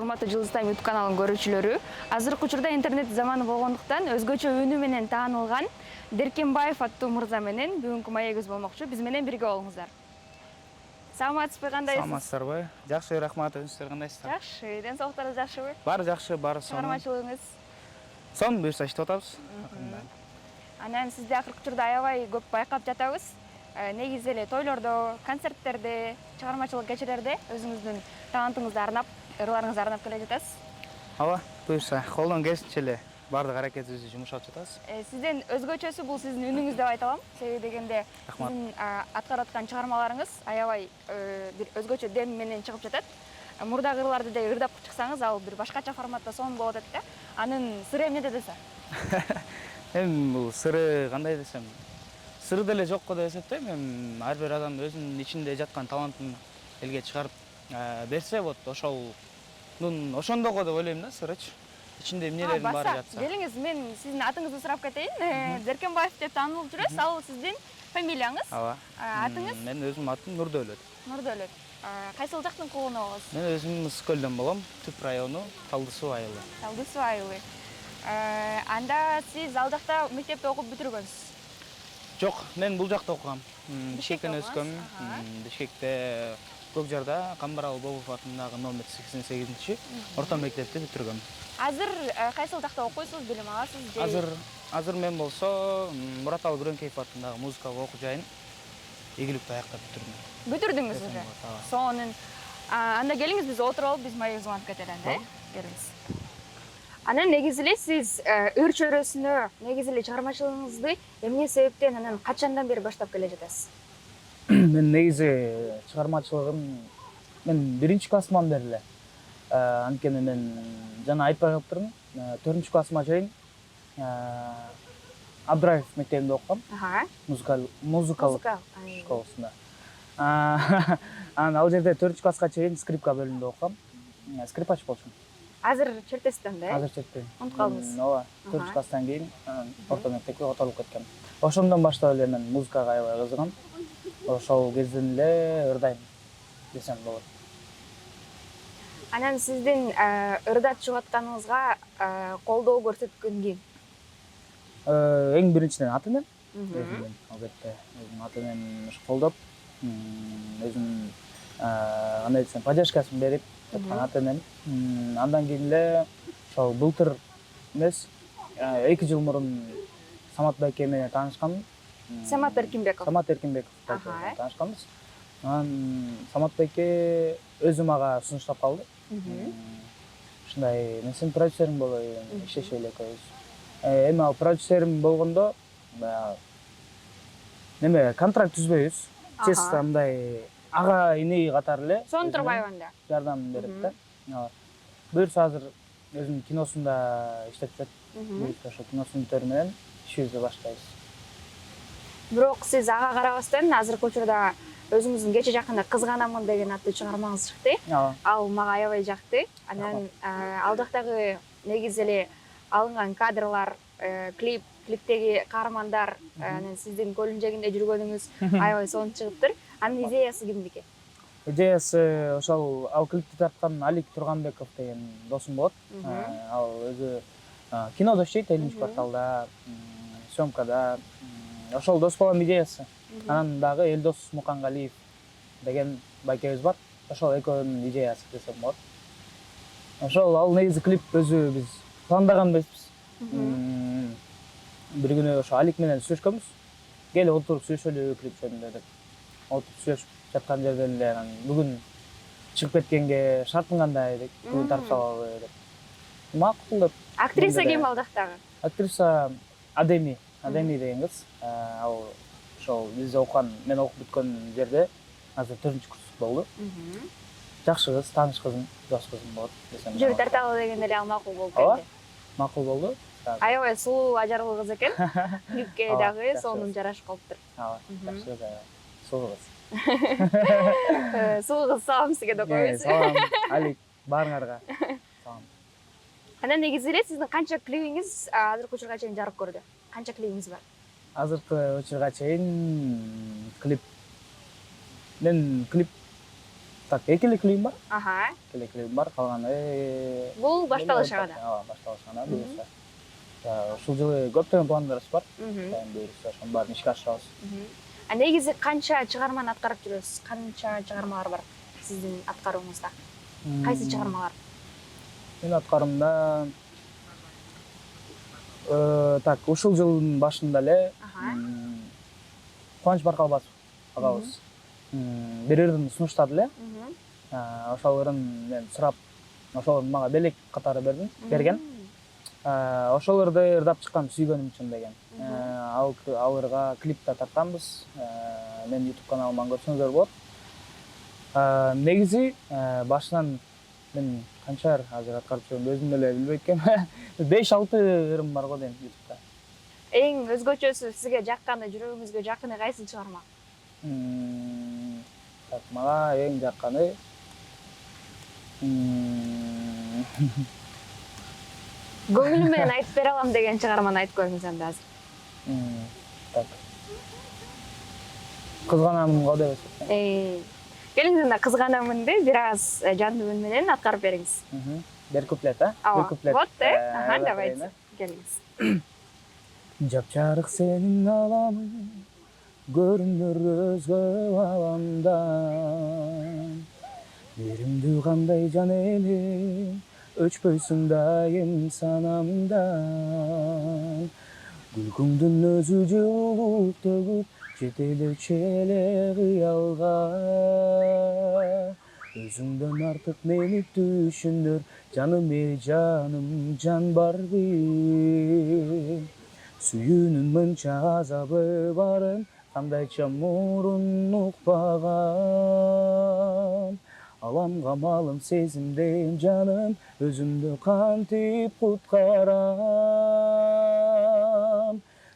урматтуу Жылдыз Тайм YouTube каналынын көрүүчүлөрү, азыркы учурда интернет заманы болгондуктан өзгөчө үнү менен таанылган Деркенбаев аттуу мырза менен бүгүнкү маегибиз болмокчу. Биз менен бирге болуңуздар. Саламатсызбы, кандайсыз? Саламатсыздарбы? Жакшы, рахмат. Өзүңүздөр кандайсыздар? Жакшы. Ден соолуктарыңыз жакшыбы? Баары жакшы, баары сонун. Чыгармачылыгыңыз? Сонун буюрса иштеп атабыз. Анан сизди акыркы учурда аябай көп байкап жатабыз. Негизи эле тойлордо, концерттерде, чыгармачылык кечелерде өзүңүздүн талантыңызды арнап, ырларыңызды арнап келе жатасыз. Ооба, буюрса колдон келишинче эле баардык аракетибизди жумшап жатабыз. Сизден өзгөчөсү бул сиздин үнүңүз деп айта алам. Себеби дегенде сиздин аткарып аткан чыгармаларыңыз аябай бир өзгөчө дем менен чыгып жатат. Мурдагы ырларды деле ырдап чыксаңыз, ал бир башкача форматта сонун болуп атат да. Анын сыры эмнеде десе? Эми бул сыры кандай десем, сыры деле жокко деп эсептейм. Эми ар бир адам өзүнүн ичинде жаткан талантын элге чыгарып берсе болот. Ошондого деп ойлойм да, сырычы. Ичинде эмнелердин баары жатса. Келиңиз, мен сиздин атыңызды сурап кетейин. Деркенбаев деп таанылып жүрөсүз. Ал сиздин фамилияңыз? Ооба. Атыңыз? Менин өзүмдүн атым Нурдөөлөт. Нурдөөлөт. Кайсыл жактын кулуна болосуз? Мен өзүм Ысык көлдөн болом. Түп району Талды Суу айылы. Талды Суу айылы. Анда сиз ал жакта мектепте окуп бүтүргөнсүз? Жок, мен бул жакта окугам. Бишкектен өскөм. Бишкекте Көкжарда Камбаралы Бобов атындагы номер 88-чи орто мектепти бүтүргөм. Азыр кайсыл жакта окуйсуз, билим аласыз? Азыр мен болсо Мураталы Күрөңкеев атындагы музыкалык окуу жайын ийгиликтүү аякка бүтүрдүм. Бүтүрдүңүз уже? Сонун. Анда келиңиз, биз отуруп алып, биз маегибизди улантып кетели анда, келиңиз. Анан негизи эле сиз ыр чөйрөсүнө, негизи эле чыгармачылыгыңызды эмне себептен, анан качандан бери баштап келе жатасыз? Мен негизи чыгармачылыгым мен 1-классыман бери эле. Анткени мен жана айтпай калыптырмын, 4-классыма чейин Абдраев мектебинде окугам. Музыкалык школасында. Анан ал жерде 4-класска чейин скрипка бөлүмүндө окугам. Скрипач болчумун. Азыр чертесиз да? Азыр чертпейм. Унутуп калдыңыз. Ооба, 4-класстан кийин орто мектепке которулуп кеткем. Ошондон баштап эле мен музыкага аябай кызыгам. Ошол кезден эле ырдайм десем болот. Анан сиздин ырдап чыгып атканыңызга колдоо көрсөткөн ким? Эң биринчиден ата энем. Албетте, өзүмдүн ата энем колдоп, өзүнүн кандай десем, поддержкасын берип жаткан ата энем. Андан кийин эле ошол былтыр эмес, 2 жыл мурун Самат байке менен таанышканмын. Самат Эркинбеков. Самат Эркинбеков менен таанышканбыз. Анан Самат байке өзү мага сунуштап калды. Ушундай, мен сенин продюсериң болоюн, иштешели экөөбүз. Эми ал продюсерим болгондо неме контракт түзбөйбүз. Чисто мындай ага ини катары эле. Сонун турбайбы анда? Жардам берип да. Буюрса азыр өзүнүн киносунда иштеп жатат. Буюрса ошо киносунун бүтөрү менен ишибизди баштайбыз. Бирок сиз ага карабастан азыркы учурда өзүңүздүн кече жакында Кызганамын деген аттуу чыгармаңыз чыкты. Ал мага аябай жакты. Анан ал жактагы негизи эле алынган кадрлар, клиптеги каармандар, анан сиздин көлүнжөгүндө жүргөнүңүз аябай сонун чыгыптыр. Анын идеясы кимдики? Идеясы ошол ал клипти тарткан Алик Турганбеков деген досум болот. Ал өзү кинодо иштейт, Элинч кварталда, съемкада. Ошол дос балам идеясы. Анан дагы Элдос Мукангалиев деген байкебиз бар. Ошол экөөнүн идеясы десем болот. Ошол ал негизи клип өзү биз пландаган эмеспиз. Бир күнү ошо Алик менен сүйлөшкөнбүз. Кел отуруп сүйлөшөлү клип жөнүндө деп. Отуруп сүйлөшүп жаткан жерден эле анан бүгүн чыгып кеткенге шартың кандай деп, бүгүн тартып салалы деп. Макул деп. Актриса ким ал жактагы? Актриса Адеми деген кыз. Ал ошол биз окуган, мен окуп бүткөн жерде азыр 4-курс болду. Жакшы кыз, тааныш кызым, дос кызым болот десем. Жүрүп тарталы дегенде эле ал макул болуп келди. келди. Макул болду. Аябай сулуу, ажарлуу кыз экен. Клипке дагы сонун жарашып калыптыр. Ооба, жакшы кыз, сулуу кыз. Сулуу кыз, салам сизге деп коебуз. Салам, Алик, баарыңарга. Салам. Анан негизи эле сиздин канча клипиңиз азыркы учурга чейин жарык көрдү? Канча клипиңиз бар? Азыркы учурга чейин мен клип Так, экилик клип бар. Аха. Экилик клип бар. Калганы Бул башталышы гана. Ооба, башталышы гана буюрса. Ушул жылы көптөгөн пландарыбыз бар. Мгм. Буюрса, ошонун баарын ишке ашырабыз. Негизи канча чыгарманы аткарып жүрөсүз? Канча чыгармалар бар сиздин аткарууңузда? Кайсы чыгармалар? Менин аткарымда так, ушул жылдын башында эле Кубаныч Баркалбасов агабыз бир ырдын сунуштады эле. Ошол ырын мен сурап, ошол мага белек катары берген. Ошол ырды ырдап чыккан сүйгөнүм үчүн деген. Ал ырга клип да тартканбыз. Менин YouTube каналымдан көрсөңүздөр болот. Негизи башынан мен канча азыр аткарып жүрөм өзүм деле билбейт экенмин. 5-6 ырым бар го дейм YouTube'да. Эң өзгөчөсү сизге жакканы, жүрөгүңүзгө жакыны кайсы чыгарма? Так, мага эң жакканы Көңүлүм менен айтып бере алам деген чыгарманы айтып көрүңүз анда азыр. Так. Кызганамын го деп эсептейм. Келиңиз анда кызганамынды бир аз жандуу үн менен аткарып бериңиз. Бир куплет, Бир куплет. Вот, давайте. Келиңиз. Жапжарык сенин аламың, көрүнөр өзгө аламдан. Беримдүү кандай жан элем, өчпөйсүң дайым санамдан. Күлкүңдүн өзү жылуулук төгүп, жетелечү эле кыялга. Өзүңдөн артык мени түшүндөр, жаным жаным жан барбы? Сүйүүнүн мынча азабы барын, кандайча мурун укпагам. Аламга малым сезимдейм жаным, өзүмдү кантип куткарам.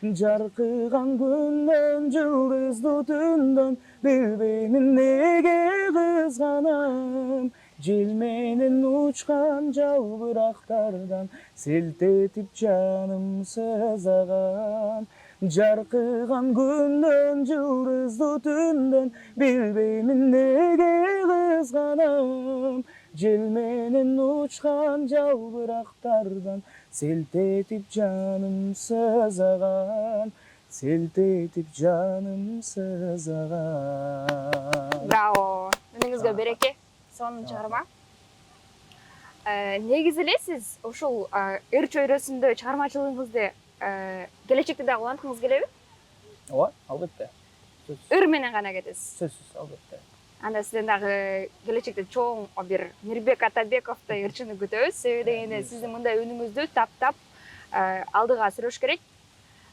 Жаркыган күндөн, жылдыздуу түндөн, билбеймин неге кызганам. Жел менен учкан жалбырактардан, селтетип жаным сызаган. Жаркыган күндөн, жылдыздуу түндөн, билбеймин неге кызганам. Жел менен учкан жалбырактардан, селтетип жаным сызаган. Селтетип жаным сызаган. Браво. Үнүңүзгө береке. Сонун чыгарма. Негизи эле сиз ушул ыр чөйрөсүндө чыгармачылыгыңызды келечекте дагы уланткыңыз келеби? Ооба, албетте. Ыр менен гана кетесиз. Сөзсүз, албетте. Анда сизден дагы келечекте чоң бир Мирбек Атабековдой ырчыны күтөбүз. Себеби дегенде сиздин мындай үнүңүздү таптап алдыга сүрөш керек.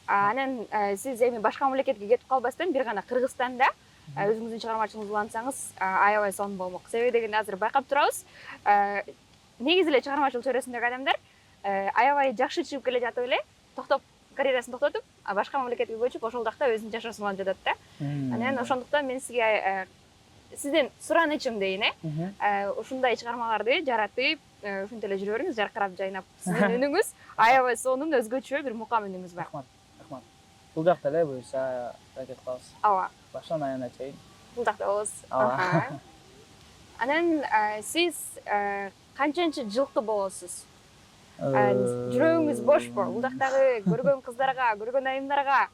Анан сиз эми башка мамлекетке кетип калбастан бир гана Кыргызстанда өзүңүздүн чыгармачылыгыңызды улантсаңыз аябай сонун болмок. Себеби дегенде азыр байкап турабыз. Негизи эле чыгармачылык чөйрөсүндөгү адамдар аябай жакшы чыгып келе жатып эле токтоп, карьерасын токтотуп, башка мамлекетке көчүп, ошол жакта өзүнүн жашоосун улантып жатат да. Анан ошондуктан мен сизге сизден суранычым дейин, ушундай чыгармаларды жаратып, ушинтип эле жүрө бериңиз, жаркырап жайнап. Сиздин үнүңүз аябай сонун, өзгөчө бир мукам үнүңүз бар. Рахмат. Бул жакта эле буюрса аракет кылабыз. Ооба. Баштан аягына чейин. Бул жакта болобуз. Анан сиз канчанчы жылкы болосуз? Жүрөгүңүз бошпу? Бул жактагы көргөн кыздарга, көргөн айымдарга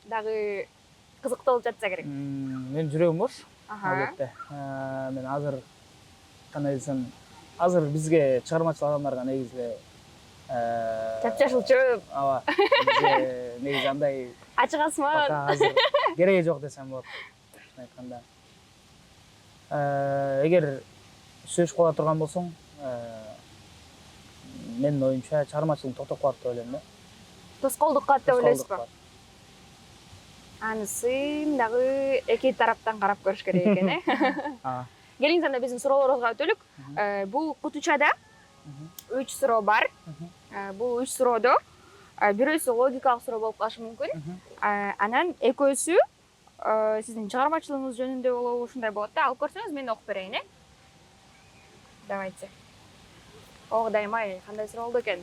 дагы кызыктуу болуп жатса керек. Менин жүрөгүм бош. Албетте. Мен азыр кандай десем, азыр бизге чыгармачыл адамдарга негизи эле Чапчашылчу. Ооба. Бизге негизи андай Ачык асман. азыр кереги жок десем болот. Айтканда. Эгер сүйлөшүп кала турган болсоң, менин оюмча чыгармачылык токтоп калат деп ойлойм да. Тоскоолдук калат деп ойлойсузбу? Анысын дагы эки тараптан карап көрүш керек экен, Келиңиз анда биздин суроолорубузга өтөлүк. Бул кутучада 3 суроо бар. Бул 3 суроодо бирөөсү логикалык суроо болуп калышы мүмкүн. Анан экөөсү сиздин чыгармачылыгыңыз жөнүндө болобу, ушундай болот да. Алып көрсөңүз мен окуп берейин, Давайте. Кудайым-ай, кандай суроо болду экен?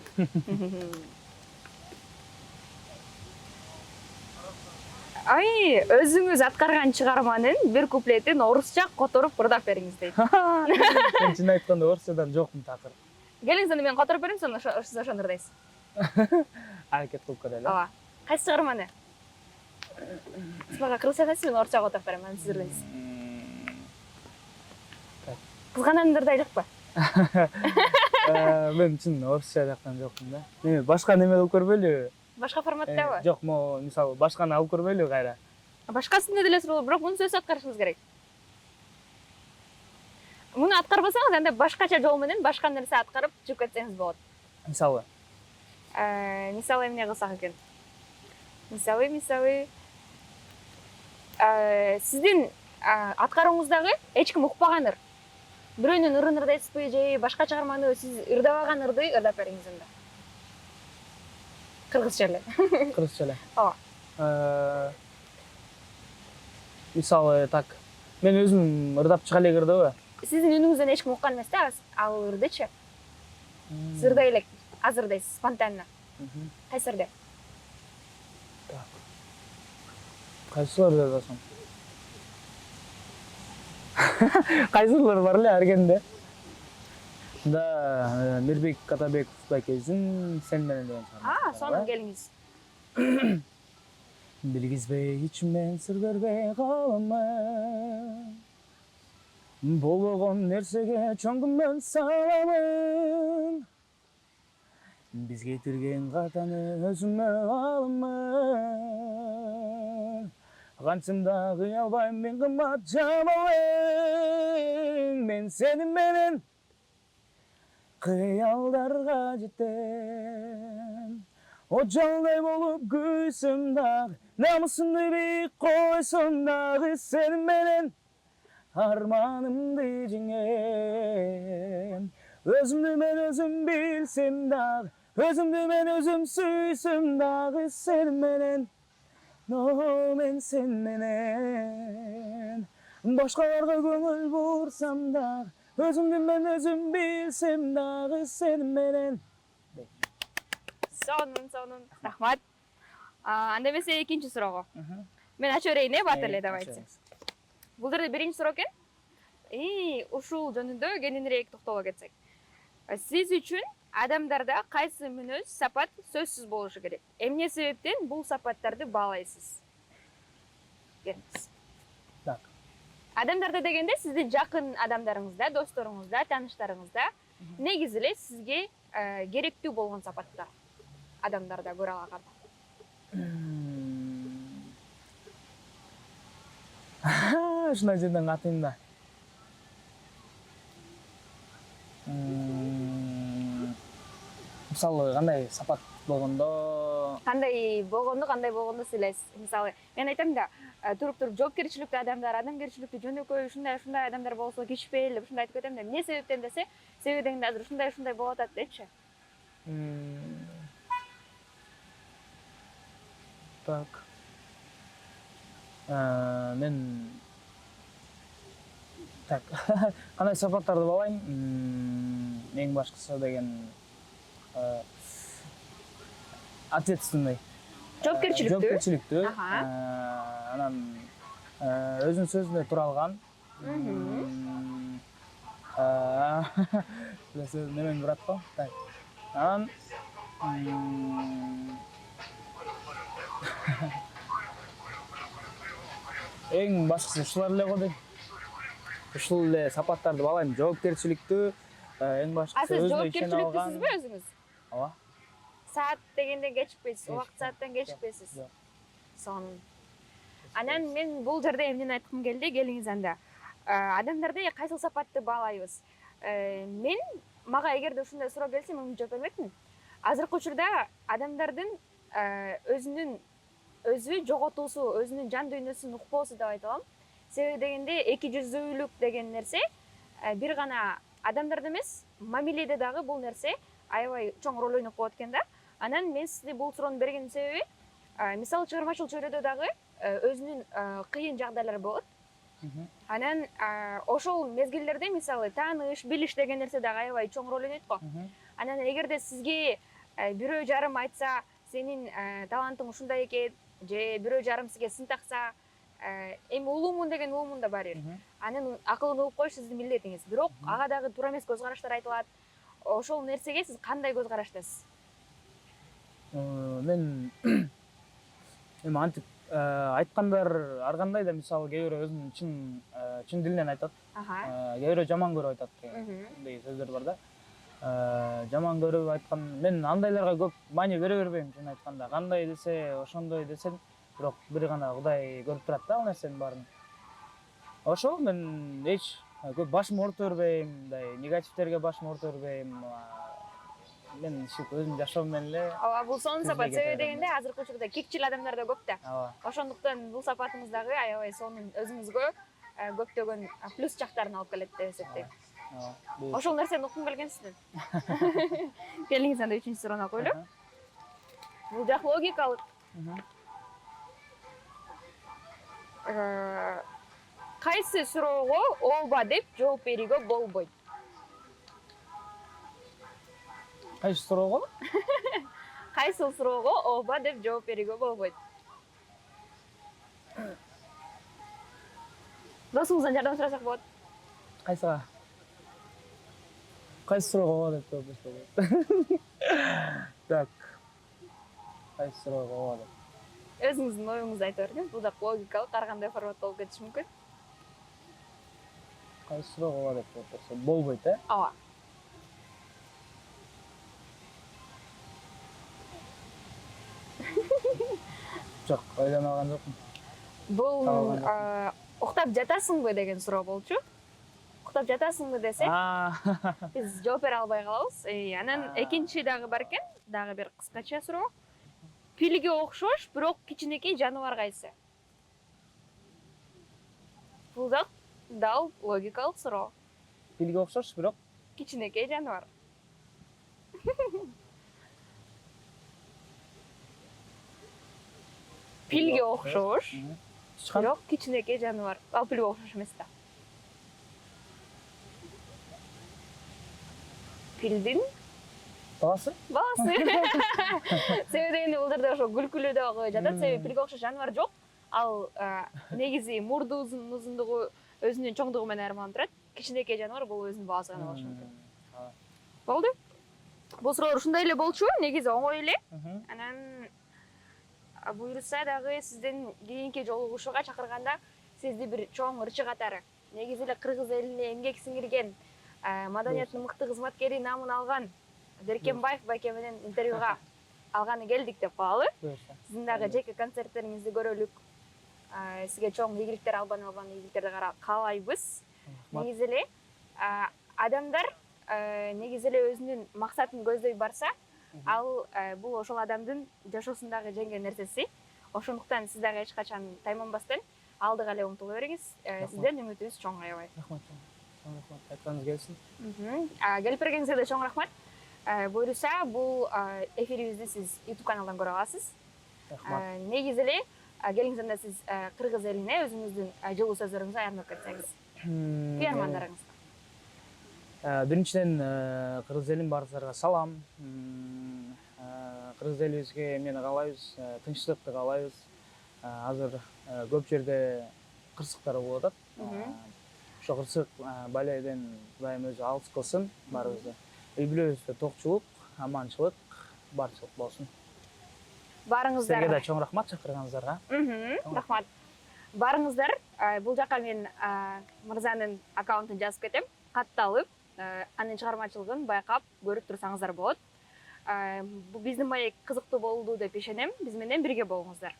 Ай, өзүңүз аткарган чыгарманын бир куплетин орусча которуп ырдап бериңиз дейт. Мен чын айтканда орусчадан жокмун такыр. Келиңиз анда мен которуп берем, сиз ошону ырдайсыз. Аракет кылып көрөлү. Ооба. Кайсы чыгарманы? Сиз мага кыргыз айтасыз, мен орусча которуп берем, анан сиз ырдайсыз. Кызгананды ырдайлыкпы? Мен чын орусча жактан жокмун да. Эми башка неме кылып көрбөйлү? Башка форматтабы? Жок, мисалы башканы алып көрбөйлү кайра. Башкасында деле болот, бирок муну сөзсүз аткарышыңыз керек. Муну аткарбасаңыз, анда башкача жол менен башка нерсе аткарып чыгып кетсеңиз болот. Мисалы. Мисалы эмне кылсак экен? Мисалы. Сиздин аткарууңуздагы эч ким укпаганыр. Бирөөнүн ырын ырдайсызбы же башка чыгарманы сиз ырдабаган ырды ырдап бериңиз анда. Кыргызча эле. Кыргызча эле. Ооба. Мисалы так. Мен өзүм ырдап чыга элек ырдабы? Сиздин үнүңүздөн эч ким уккан эмес да, ал ырдычы. Сиз ырдай элек, азыр ырдайсыз, спонтанно. Кайсы ырды? Кайсылар ырдасам? Кайсылар бар эле аргенде. Да, Мирбек Катабеков байкебиздин Сен менен деген чыгарма. Сонун келиңиз. Билгизбей ичимден сыр бербей каламын. Болбогон нерсеге чоң күмөн саламын. Биз кетирген катаны өзүмө аламын. Кантсам кый албайм мен кымбат жамалың. Мен сени менен кыялдарга жетем. Ocağınday bolup gülsün dağ, namusumdu bir koysun dağı, senin benim armanımdı cingen. Özümdü ben özüm bilsim dağ, özümdü ben özüm süysüm dağı, senin benim, no men sen menen. Başkalarga gönül vursam dağ, özümdü ben özüm bilsim dağı, senin benim. Сонун. Рахмат. Анда эмесе экинчи суроого. Мен ачып берейин, бат эле давайте. Бул жерде биринчи суроо экен. Ушул жөнүндө кененирээк токтоло кетсек. Сиз үчүн адамдарда кайсы мүнөз, сапат сөзсүз болушу керек? Эмне себептен бул сапаттарды баалайсыз? Келиңиз. Так. Адамдарда дегенде сиздин жакын адамдарыңызда, досторуңузда, тааныштарыңызда негизи эле сизге керектүү болгон сапаттар. Адамдарда көрө алганда. Ушундай жерден катыйм да. Мисалы кандай сапат болгондо? Кандай болгондо сүйлөйсүз. Мисалы, мен айтам да, туруп жоопкерчиликтүү адамдар, адамгерчиликтүү жөнөкөй ушундай адамдар болсо кичпейли деп ушундай айтып кетем да. Эмне себептен десе, себеби дегенде азыр ушундай болуп атат депчи. Так. Мен так. Кандай сапаттарды баалайм? Эң башкысы деген ответственный. Жоопкерчиликтүү. Анан өзүнүн сөзүндө тура алган. Сөз немен бурат го? Так. Анан эң башкысы ушулар эле го дейм. Ушул эле сапаттарды баалайм. Жоопкерчиликтүү, эң башкысы өзүнө ишене алган. Сиз жоопкерчиликтүүсүзбү өзүңүз? Ооба. Саат дегенде кечикпейсиз, убакыт сааттан кечикпейсиз. Сонун. Анан мен бул жерде эмнени айткым келди, келиңиз анда. Адамдарда кайсыл сапатты баалайбыз? Мага эгерде ушундай суроо келсе, мен жооп бермекмин. Азыркы учурда адамдардын өзү жоготуусу, өзүнүн жан дүйнөсүн укпоосу деп айта алам. Себеби дегенде эки жүздүүлүк деген нерсе бир гана адамдарда эмес, мамиледе дагы бул нерсе аябай чоң роль ойноп коет экен да. Анан мен сизге бул суроону берген себеби, мисалы чыгармачыл чөйрөдө дагы өзүнүн кыйын жагдайлары болот. Анан ошол мезгилдерде мисалы тааныш, билиш деген нерсе дагы аябай чоң роль ойнойт го. Анан эгерде сизге бирөө жарым айтса, сенин талантың ушундай экен, же бирөө жарым сизге сын такса, эми улуумун деген улуумун да бар бир. Анын акылын угуп коюш сиздин милдетиңиз. Бирок ага дагы туура эмес көз караштар айтылат. Ошол нерсеге сиз кандай көз караштасыз? Мен эми антип айткандар ар кандай да, мисалы кээ бирөө өзүнүн чын дилинен айтат. Кээ бирөө жаман көрүп айтат деген сөздөр бар да. Жаман көрүп айткан, мен андайларга көп маани бере бербейм, чын айтканда. Кандай десе ошондой десем, бирок бир гана Кудай көрүп турат да ал нерсенин баарын. Ошол мен эч көп башымды оорута бербейм, мындай негативтерге башымды оорута бербейм. Мен ушинтип өзүм жашоом менен эле. Ооба, бул сонун сапат. Себеби дегенде азыркы учурда кекчил адамдар да көп да. Ошондуктан бул сапатыңыз дагы аябай сонун, өзүңүзгө көптөгөн плюс жактарын алып келет деп эсептейм. Ошол нерсени уккум келгенсизден. Келиңиз анда 3-чү суроону коелу. Бул жак логикалык. Кайсы суроого ооба деп жооп берүүгө болбойт? Кайсы суроого? Кайсы суроого ооба деп жооп берүүгө болбойт? Досуңуздан жардам сурасак болот. Кайсыга? Кайсы суроого ооба деп жооп берсе болот? Так. Кайсы суроого ооба деп? Өзүңүздүн оюңузду айта бергин. Бул да логикалык, ар кандай форматта болуп кетиши мүмкүн. Кайсы суроого ооба деп жооп берсе болбойт, Ооба. Жок, ойлонбаган жокмун. Бул уктап жатасыңбы деген суроо болчу. Уктап жатасыңбы десек, биз жооп бере албай калабыз. Анан экинчи дагы бар экен, дагы бир кыскача суроо. Пилге окшош, бирок кичинекей жаныбар кайсы? Бул да дал логикалык суроо. Пилге окшош, бирок Кичинекей жаныбар. Пилге окшош, бирок кичинекей жаныбар. Ал пилге окшош эмес да. Пилдин баласы? баласы. Себеби дегенде булдарда ошо күлкүлүү дагы жатат. Себеби пилге окшош жаныбар жок. Ал негизи мурдубуздун узундугу өзүнүн чоңдугу менен айырмаланып турат. Кичинекей жаныбар бул өзүнүн баласы гана болушу мүмкүн. Болду. Бул суроолор ушундай эле болчу, негизи оңой эле. Анан буюрса дагы сиздин кийинки жолугушууга чакырганда сизди бир чоң ырчы катары, негизи эле кыргыз элине эмгек сиңирген, маданияттын мыкты кызматкери наамын алган Беркенбаев байке менен интервьюга алганы келдик деп калалы. Сиздин дагы жеке концерттериңизди көрөлүк. Сизге чоң ийгиликтер, албан ийгиликтерди каалайбыз. Негизи эле адамдар негизи эле өзүнүн максатын көздөй барса, ал бул ошол адамдын жашоосундагы жеңген нерсеси. Ошондуктан сиз дагы эч качан тайманбастан алдыга эле умтула бериңиз. Сизден үмүтүбүз чоң аябай. Рахмат. Чоң рахмат. Айтканыңыз келсин. Келип бергениңизге да чоң рахмат. Буюрса, бул эфирибизди сиз YouTube каналдан көрө аласыз. Рахмат. Негизи эле келиңиз анда сиз кыргыз элине өзүңүздүн жылуу сөздөрүңүздү аянтып кетсеңиз. Күйөрмандарыңызга. Биринчиден кыргыз элин баарыңыздарга салам. Кыргыз элибизге эмнени каалайбыз? Тынчтыкты каалайбыз. Азыр көп жерде кырсыктар болуп атат. Ошо кырсык балайдан Кудайым өзү алыс кылсын баарыбызды. Үй бүлөбүздө токчулук, аманчылык, барчылык болсун. Баарыңыздар. Сизге да чоң рахмат чакырганыңыздарга. Рахмат. Баарыңыздар, бул жака мен мырзанын аккаунтун жазып кетем. Катталып, анын чыгармачылыгын байкап көрүп турсаңыздар болот. Бул биздин маек кызыктуу болду деп ишенем. Биз менен бирге болуңуздар.